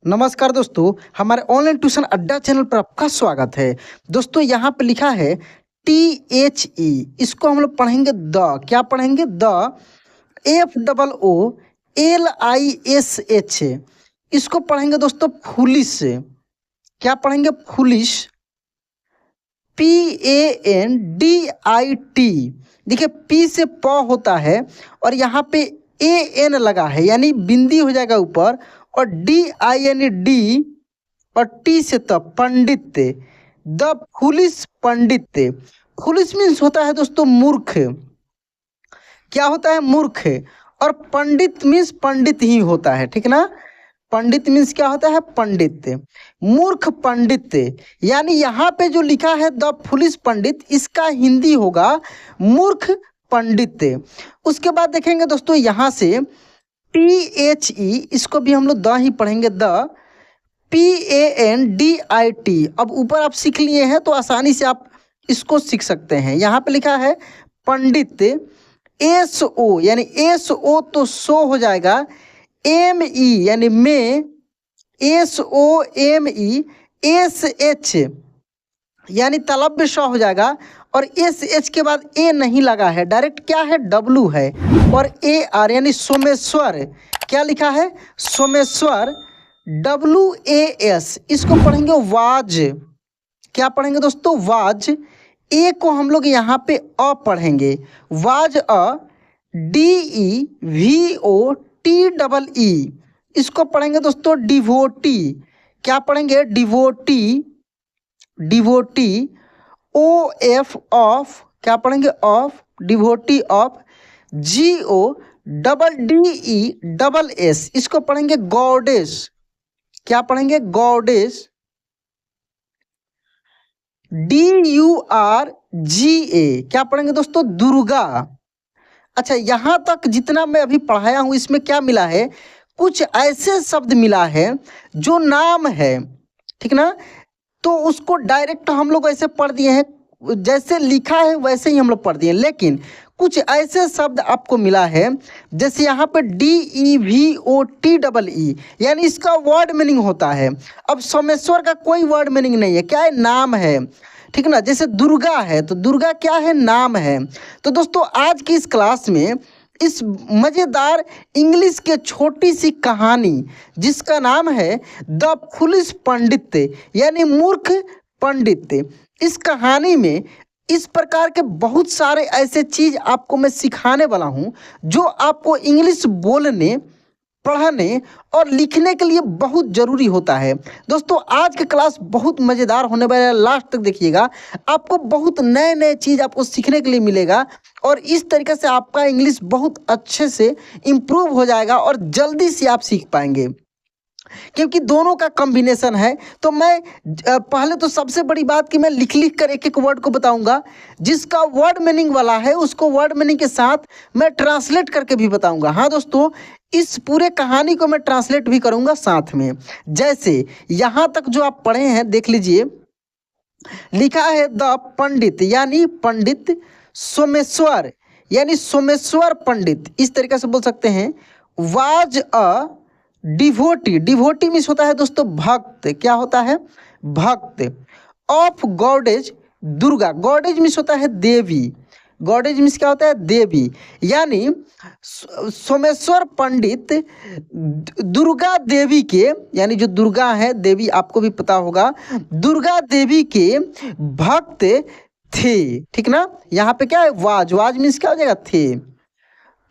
नमस्कार दोस्तों, हमारे ऑनलाइन ट्यूशन अड्डा चैनल पर आपका स्वागत है। दोस्तों यहाँ पे लिखा है THE, इसको हम लोग पढ़ेंगे क्या पढ़ेंगे? FOOLISH, इसको पढ़ेंगे दोस्तों फुलिश। क्या पढ़ेंगे? फुलिश। PANDIT, देखिए P से प होता है और यहाँ पे AN लगा है, यानी बिंदी हो जाएगा ऊपर, और DIND और T से pandit. The foolish pandit. Foolish means होता है दोस्तों मूर्ख। क्या होता है? मूर्ख। और पंडित मीन्स पंडित ही होता है, ठीक ना? पंडित मीन्स क्या होता है? पंडित। मूर्ख पंडित, यानी यहाँ पे जो लिखा है द फुलिश पंडित, इसका हिंदी होगा मूर्ख पंडित। उसके बाद देखेंगे दोस्तों यहाँ से THE, इसको भी हम लोग द ही पढ़ेंगे, द PANDIT। अब ऊपर आप सीख लिए हैं तो आसानी से आप इसको सीख सकते हैं। यहाँ पे लिखा है पंडित, SO, यानी SO तो सो हो जाएगा, ME यानी में, SOME, SH यानी तलव्य श हो जाएगा, और SH के बाद ए नहीं लगा है, डायरेक्ट क्या है? W है, और AR यानी सोमेश्वर। क्या लिखा है? सोमेश्वर, WAS, इसको पढ़ेंगे वाज। क्या पढ़ेंगे दोस्तों? वाज। ए को हम लोग यहाँ पे अ पढ़ेंगे, वाज अ, DEVOTEE, इसको पढ़ेंगे दोस्तों डिवोटी। क्या पढ़ेंगे? Devotee, devotee. OF ऑफ, क्या पढ़ेंगे? Of, devotee of. GODDESS, इसको पढ़ेंगे गॉडेस। क्या पढ़ेंगे? गॉडेस। DURGA, क्या पढ़ेंगे दोस्तों? दुर्गा। अच्छा, यहाँ तक जितना मैं अभी पढ़ाया हूँ इसमें क्या मिला है? कुछ ऐसे शब्द मिला है जो नाम है, ठीक ना? तो उसको डायरेक्ट हम लोग ऐसे पढ़ दिए हैं, जैसे लिखा है वैसे ही हम लोग पढ़ दिए, लेकिन कुछ ऐसे शब्द आपको मिला है, जैसे यहाँ पे DEVOTEE, यानी इसका वर्ड मीनिंग होता है। अब सोमेश्वर का कोई वर्ड मीनिंग नहीं है, क्या है? नाम है, ठीक ना? जैसे दुर्गा है तो दुर्गा क्या है? नाम है। तो दोस्तों आज की इस क्लास में इस मज़ेदार इंग्लिश के छोटी सी कहानी, जिसका नाम है द फुलिश पंडित, यानी मूर्ख पंडित, इस कहानी में इस प्रकार के बहुत सारे ऐसे चीज़ आपको मैं सिखाने वाला हूँ जो आपको इंग्लिश बोलने, पढ़ने और लिखने के लिए बहुत ज़रूरी होता है। दोस्तों आज की क्लास बहुत मज़ेदार होने वाला है, लास्ट तक देखिएगा, आपको बहुत नए नए चीज़ आपको सीखने के लिए मिलेगा, और इस तरीके से आपका इंग्लिश बहुत अच्छे से इम्प्रूव हो जाएगा और जल्दी से आप सीख पाएंगे, क्योंकि दोनों का कॉम्बिनेशन है। तो मैं पहले तो सबसे बड़ी बात कि मैं लिख लिख कर एक एक वर्ड को बताऊंगा, जिसका वर्ड मीनिंग वाला है उसको वर्ड मीनिंग के साथ मैं ट्रांसलेट करके भी बताऊंगा। हाँ दोस्तों, इस पूरे कहानी को मैं ट्रांसलेट भी करूंगा साथ में। जैसे यहाँ तक जो आप पढ़े हैं देख लीजिए, लिखा है द पंडित, यानी पंडित, सोमेश्वर यानी सोमेश्वर पंडित, इस तरीके से बोल सकते हैं। Was a devotee, devotee means होता है दोस्तों भक्त। क्या होता है? भक्त। Of goddess, Durga, goddess means होता है देवी, गॉडेज मीन्स क्या होता है? देवी, यानी सोमेश्वर पंडित दुर्गा देवी के, यानी जो दुर्गा है देवी, आपको भी पता होगा, दुर्गा देवी के भक्त थे, ठीक ना? यहाँ पे क्या है? वाज, वाज मीन्स क्या हो जाएगा? थे।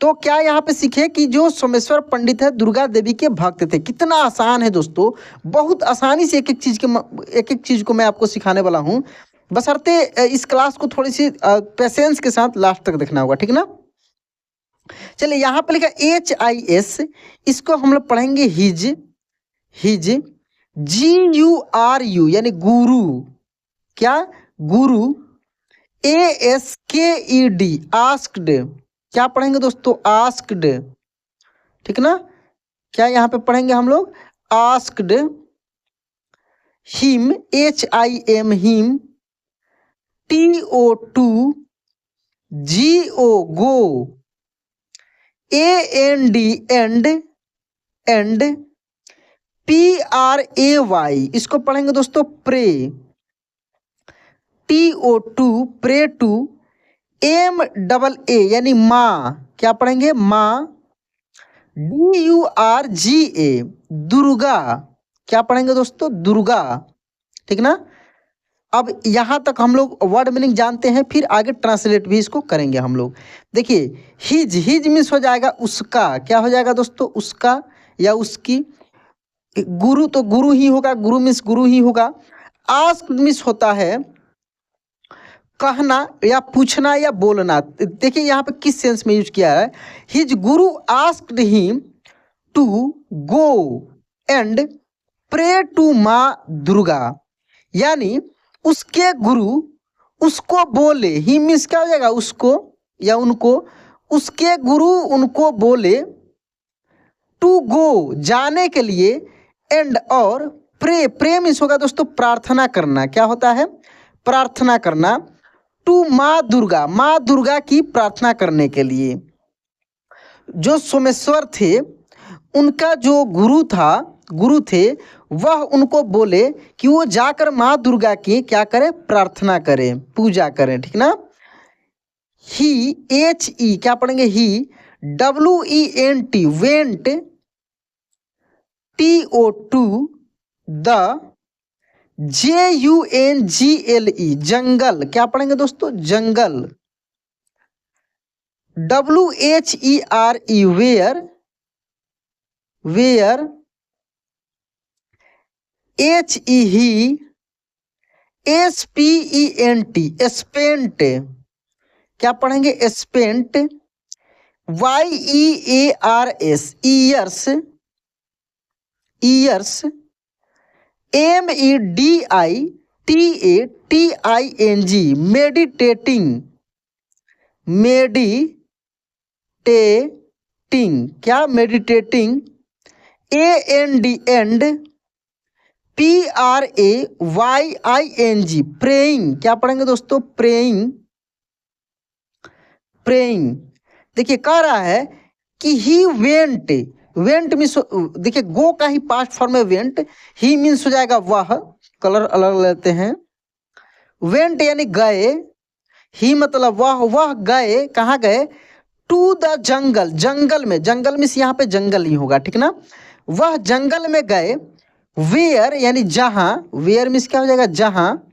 तो क्या यहाँ पे सीखे कि जो सोमेश्वर पंडित है दुर्गा देवी के भक्त थे। कितना आसान है दोस्तों, बहुत आसानी से एक एक चीज़ को मैं आपको सिखाने वाला हूँ, बशर्ते इस क्लास को थोड़ी सी पेशेंस के साथ लास्ट तक देखना होगा, ठीक ना? चलिए यहाँ पे लिखा HIS, इसको हम लोग पढ़ेंगे हिज, हिज। GURU यानी गुरु, क्या? गुरु। ASKED, आस्क्ड, क्या पढ़ेंगे दोस्तों? आस्क्ड, ठीक ना? क्या यहाँ पे पढ़ेंगे हम लोग? Asked. Him, HIM, him. TO2, GO, go. AND, and, and. PRAY, इसको पढ़ेंगे दोस्तों pray, TO2 pray to, MAA यानी माँ, क्या पढ़ेंगे माँ, DURGA दुर्गा, क्या पढ़ेंगे दोस्तों दुर्गा, ठीक ना। अब यहाँ तक हम लोग वर्ड मीनिंग जानते हैं, फिर आगे ट्रांसलेट भी इसको करेंगे हम लोग। देखिए हिज मीन्स हो जाएगा उसका, क्या हो जाएगा दोस्तों उसका या उसकी। गुरु तो गुरु ही होगा, गुरु मीन्स गुरु ही होगा। आस्क मीन्स होता है कहना या पूछना या बोलना। देखिए यहाँ पे किस सेंस में यूज किया है, his guru asked him to go and pray to Maa Durga, यानी उसके गुरु उसको बोले, ही मीन्स क्या हो जाएगा उसको या उनको, उसके गुरु उनको बोले, टू गो जाने के लिए, एंड और प्रे मीन्स होगा दोस्तों प्रार्थना करना, क्या होता है प्रार्थना करना, टू माँ दुर्गा की प्रार्थना करने के लिए। जो सोमेश्वर थे उनका जो गुरु थे वह उनको बोले कि वो जाकर माँ दुर्गा की क्या करें प्रार्थना करें पूजा करें, ठीक ना। ही HE क्या पढ़ेंगे he, WENT went, TO2 the, JUNGLE jungle, क्या पढ़ेंगे दोस्तों jungle, WHERE where, HE he, SPENT spent, क्या पढ़ेंगे spent, YEARS years, MEDITATING meditating, क्या meditating, AND and, PRAYING praying, क्या पढ़ेंगे दोस्तों प्रेइंग। देखिए कह रहा है कि ही वेंट मीन्स, देखिए गो का ही पास्ट फॉर्म में वेंट, ही मीन्स हो जाएगा वह, कलर अलग लेते हैं, वेंट यानी गए, ही मतलब वह गए, कहाँ गए, to the jungle, jungle means यहाँ पे जंगल ही होगा, ठीक ना। वह जंगल में गए, वेयर यानी जहाँ, वेयर मीन्स क्या हो जाएगा जहाँ,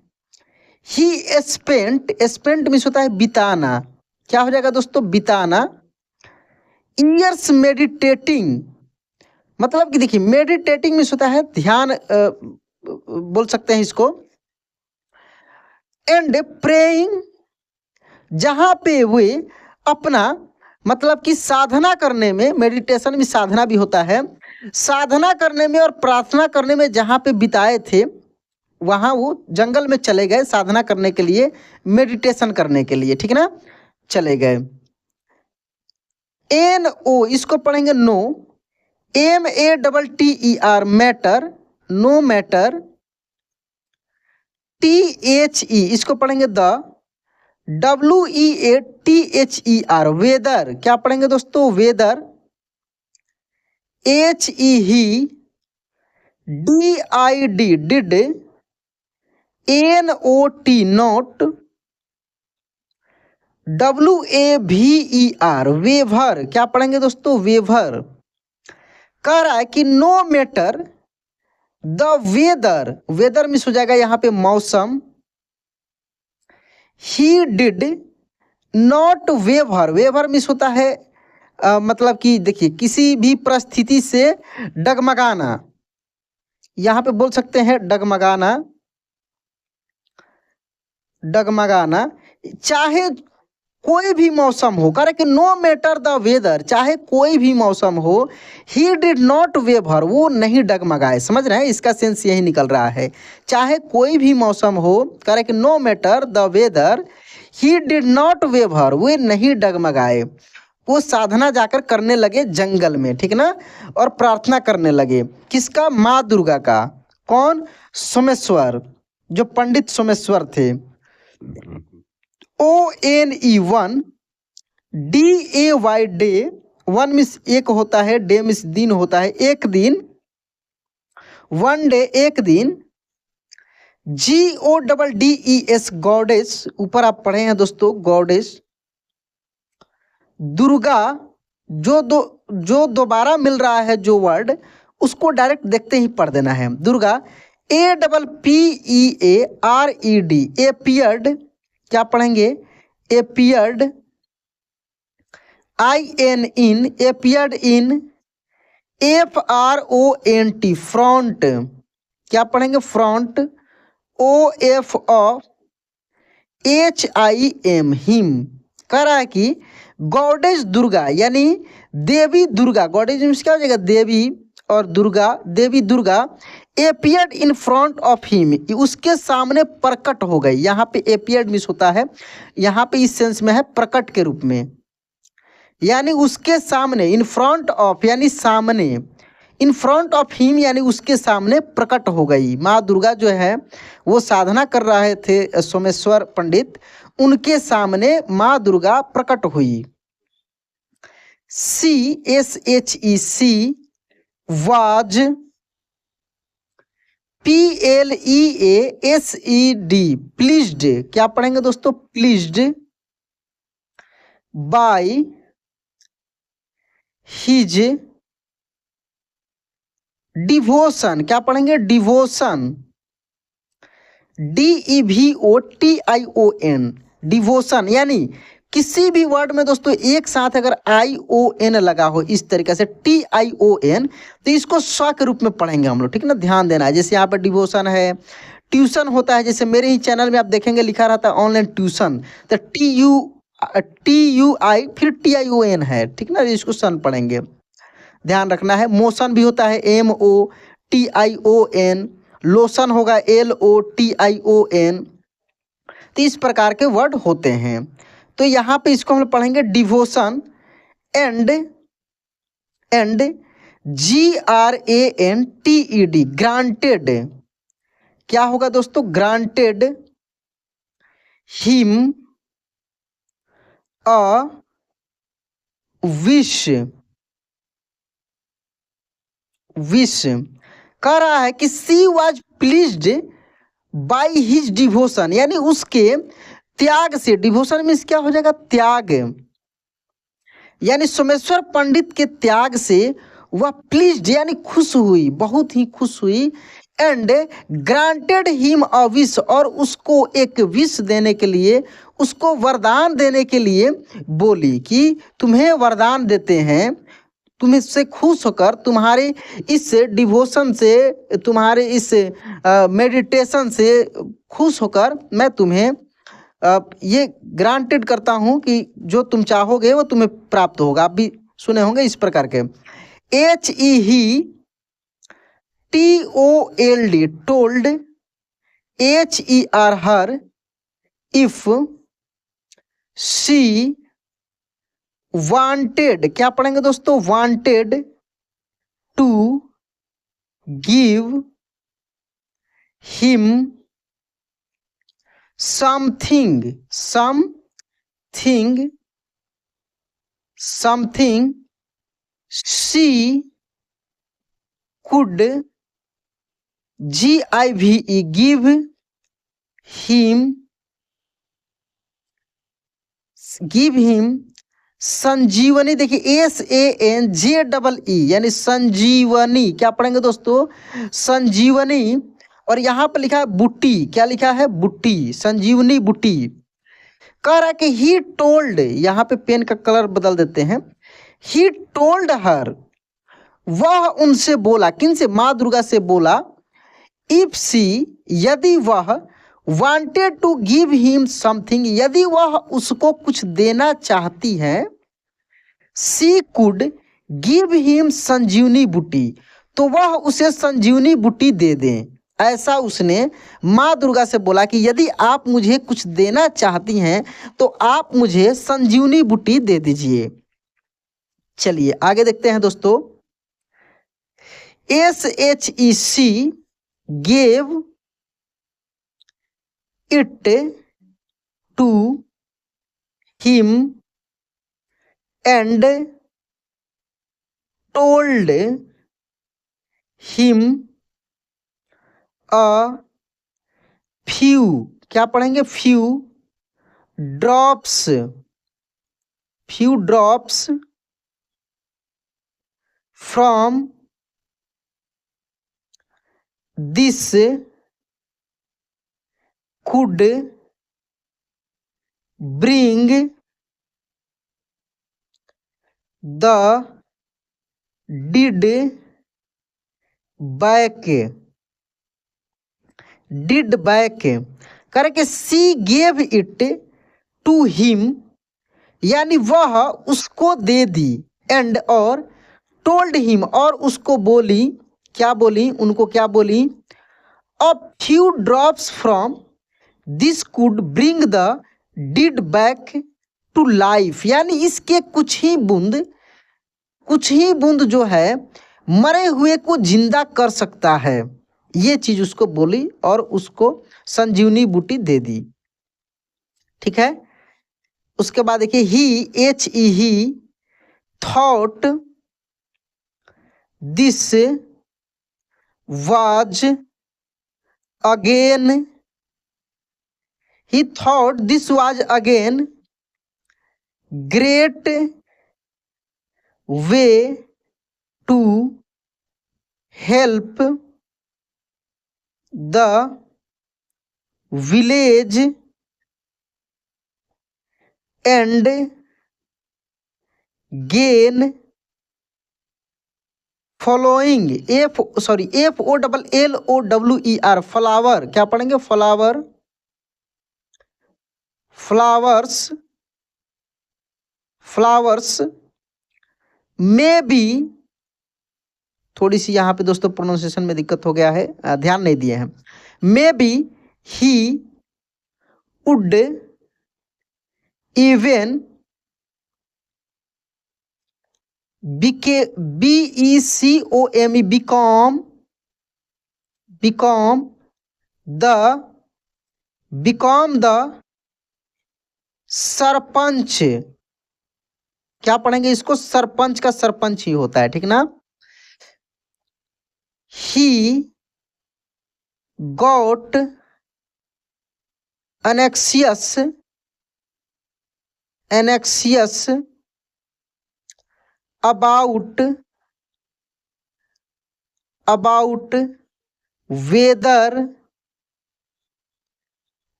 ही स्पेंट मीन्स होता है बिताना, क्या हो जाएगा दोस्तों बिताना, ईयर्स मेडिटेटिंग, मतलब कि देखिए मेडिटेटिंग मीन्स होता है ध्यान, बोल सकते हैं इसको, एंड प्रेइंग जहाँ पे वे अपना मतलब कि साधना करने में, मेडिटेशन में साधना भी होता है, साधना करने में और प्रार्थना करने में जहाँ पे बिताए थे वहाँ वो जंगल में चले गए साधना करने के लिए, मेडिटेशन करने के लिए, ठीक ना, चले गए। NO इसको पढ़ेंगे no, MATTER matter, no matter, THE इसको पढ़ेंगे द, WEATHER वेदर, क्या पढ़ेंगे दोस्तों weather, HE he, DID did, NOT not, WAVER waver, क्या पढ़ेंगे दोस्तों वेभर। कह रहा है कि no matter the weather miss हो जाएगा यहाँ पे मौसम, he did not waver miss होता है मतलब कि देखिए किसी भी परिस्थिति से डगमगाना, यहाँ पे बोल सकते हैं डगमगाना, चाहे कोई भी मौसम हो, करे कि नो मैटर द वेदर, चाहे कोई भी मौसम हो, ही डिड नॉट वेवर वो नहीं डगमगाए, समझ रहे हैं इसका सेंस यही निकल रहा है, चाहे कोई भी मौसम हो, करे कि no matter the weather, he did not waver वे नहीं डगमगाए, वो साधना जाकर करने लगे जंगल में, ठीक ना, और प्रार्थना करने लगे किसका, माँ दुर्गा का। कौन, सोमेश्वर, जो पंडित सोमेश्वर थे। ONE1 DAY day, one means एक होता है, डे मीन्स दिन होता है, एक दिन, वन डे एक दिन, GODDES गॉडेस, ऊपर आप पढ़े हैं दोस्तों गॉडेस, दुर्गा, जो दोबारा मिल रहा है जो वर्ड, उसको डायरेक्ट देखते ही पढ़ देना है। दुर्गा, APPEARED, एपियर्ड, क्या पढ़ेंगे? Appeared, IN, appeared in, FRONT, front, क्या पढ़ेंगे? Front, OFHIM, him. कह रहा है कि गॉडेस दुर्गा यानी देवी दुर्गा, गॉडेस मीन्स क्या हो जाएगा? देवी, और Durga, Devi Durga, appeared in front of him, उसके सामने प्रकट हो गई। यहाँ पे एपियर्ड मिस होता है, यहाँ पे इस सेंस में है प्रकट के रूप में, यानी उसके सामने, इन फ्रंट ऑफ यानी सामने, इन फ्रंट ऑफ हिम यानी उसके सामने प्रकट हो गई। माँ दुर्गा जो है वो साधना कर रहे थे सोमेश्वर पंडित, उनके सामने माँ दुर्गा प्रकट हुई। CSHEC वाज, PLEASED प्लीज्ड, क्या पढ़ेंगे दोस्तों? प्लीज्ड बाय हिज डिवोशन, क्या पढ़ेंगे? डिवोशन, DEVOTION, डिवोशन, यानी किसी भी वर्ड में दोस्तों एक साथ अगर ION लगा हो इस तरीके से TION, तो इसको स्व के रूप में पढ़ेंगे हम लोग, ठीक है ना? ध्यान देना है। जैसे यहाँ पर डिवोशन है, ट्यूशन होता है, जैसे मेरे ही चैनल में आप देखेंगे लिखा रहता है ऑनलाइन ट्यूशन, तो TUI फिर TION है, ठीक ना? इसको सन पढ़ेंगे, ध्यान रखना है। मोशन भी होता है MOTION, लोशन होगा LOTION, तो इस प्रकार के वर्ड होते हैं। तो यहाँ पे इसको हम लोग पढ़ेंगे डिवोशन एंड GRANTED, ग्रांटेड, क्या होगा दोस्तों? ग्रांटेड हिम अ विश, कह रहा है कि she was pleased by his devotion, यानी उसके त्याग से, डिवोशन मीन्स क्या हो जाएगा? त्याग, यानी सोमेश्वर पंडित के त्याग से वह प्लीज्ड यानी खुश हुई, बहुत ही खुश हुई। And granted him a wish, और उसको एक विश देने के लिए, उसको वरदान देने के लिए बोली कि तुम्हें वरदान देते हैं, तुम इससे खुश होकर, तुम्हारे इस डिवोशन से, तुम्हारे इस मेडिटेशन से खुश होकर मैं तुम्हें ये ग्रांटेड करता हूँ कि जो तुम चाहोगे वो तुम्हें प्राप्त होगा। आप भी सुने होंगे इस प्रकार के। HETOLD, told, HER her, if she wanted, क्या पढ़ेंगे दोस्तों? Wanted to give him something, she could GIVE give him Sanjeevani, देखिए SANJEE यानी संजीवनी, क्या पढ़ेंगे दोस्तों? संजीवनी, और यहाँ पर लिखा है बुट्टी, क्या लिखा है? बुट्टी, संजीवनी बुट्टी। कह रहा है कि ही टोल्ड, यहाँ पे पेन का कलर बदल देते हैं, ही टोल्ड हर, वह उनसे बोला, किन से? माँ दुर्गा से बोला, इफ सी, यदि वह, wanted to give him something, यदि वह उसको कुछ देना चाहती है, she could give him Sanjeevani booti, तो वह उसे संजीवनी बूटी दे दें। ऐसा उसने माँ दुर्गा से बोला कि यदि आप मुझे कुछ देना चाहती हैं तो आप मुझे संजीवनी बूटी दे दीजिए। चलिए आगे देखते हैं दोस्तों। SHEC gave it to him and told him a few, क्या पढ़ेंगे? Few drops, few drops from this could bring the did back, did back करके she gave it to him, यानी वह उसको दे दी, एंड और टोल्ड हिम और उसको बोली, क्या बोली? उनको क्या बोली? A few drops from this could bring the did back to life, यानी इसके कुछ ही बूंद जो है मरे हुए को जिंदा कर सकता है। ये चीज उसको बोली और उसको संजीवनी बूटी दे दी। ठीक है, उसके बाद देखिए ही thought this was again, he thought this was again great way to help the village and gain following, FOLLOWER, flower, क्या पढ़ेंगे? फ्लावर, फ्लावर्स में भी, थोड़ी सी यहाँ पे दोस्तों प्रोनाउंसिएशन में दिक्कत हो गया है, ध्यान नहीं दिए हैं। May be he would even BECOME become the sarpanch, क्या पढ़ेंगे इसको? सरपंच का सरपंच ही होता है, ठीक ना? He got anxious about whether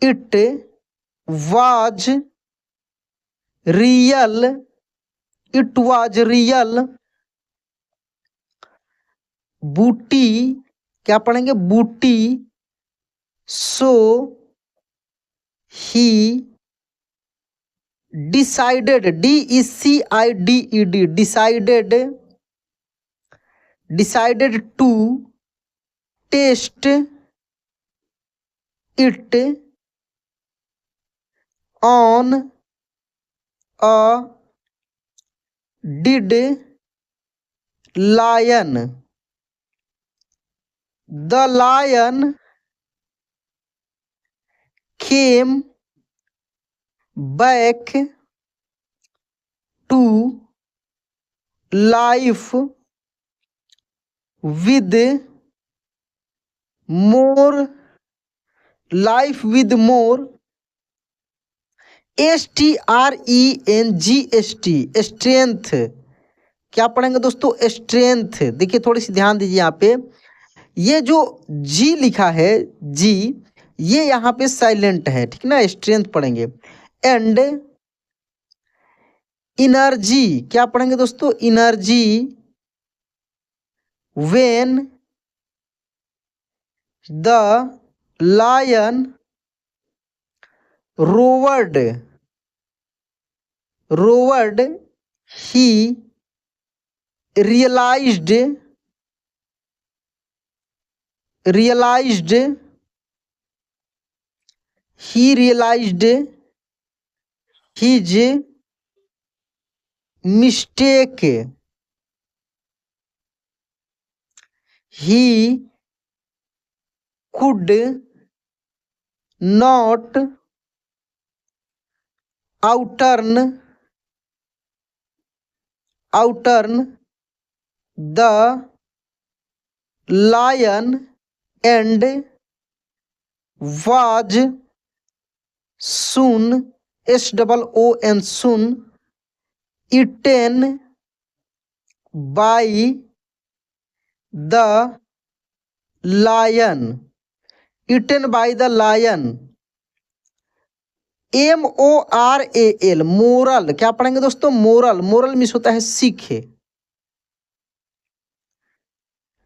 it was real, बूटी, क्या पढ़ेंगे? बूटी, so he decided, decided to test it on a dead lion, the lion came back to life with more, STRENGST, strength, क्या पढ़ेंगे दोस्तों? स्ट्रेंथ। देखिए थोड़ी सी ध्यान दीजिए यहाँ पे, ये जो जी लिखा है, जी, ये यहाँ पे साइलेंट है, ठीक ना? स्ट्रेंथ पढ़ेंगे। एंड इनर्जी, क्या पढ़ेंगे दोस्तों? Energy when the lion roared, he realized his mistake, he could not outturn the lion and was, soon, SOON, soon, eaten by the lion, eaten by the lion, MORAL, moral, क्या पढ़ेंगे दोस्तों? Moral, moral means होता है सीखे।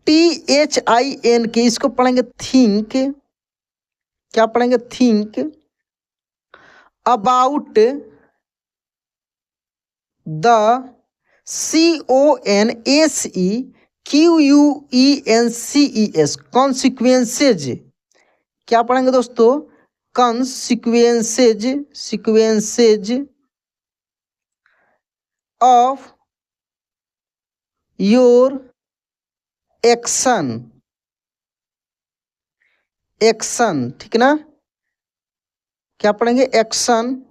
THINK, इसको पढ़ेंगे think, क्या पढ़ेंगे? Think about the, CONSEQUENCES, consequences, क्या पढ़ेंगे दोस्तों? Consequences, sequences of your action, action, ठीक ना? क्या पढ़ेंगे? एक्शन।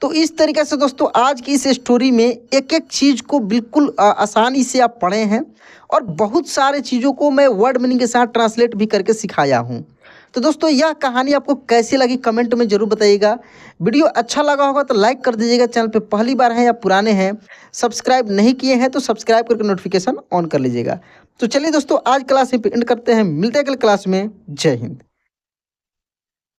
तो इस तरीके से दोस्तों आज की इस स्टोरी में एक एक चीज़ को बिल्कुल आसानी से आप पढ़े हैं और बहुत सारे चीज़ों को मैं वर्ड मीनिंग के साथ ट्रांसलेट भी करके सिखाया हूँ। तो दोस्तों यह कहानी आपको कैसी लगी कमेंट में ज़रूर बताइएगा। वीडियो अच्छा लगा होगा तो लाइक कर दीजिएगा। चैनल पे पहली बार हैं या पुराने हैं, सब्सक्राइब नहीं किए हैं तो सब्सक्राइब करके नोटिफिकेशन ऑन कर लीजिएगा। तो चलिए दोस्तों आज क्लास यहीं पे एंड करते हैं, मिलते हैं अगले क्लास में। जय हिंद।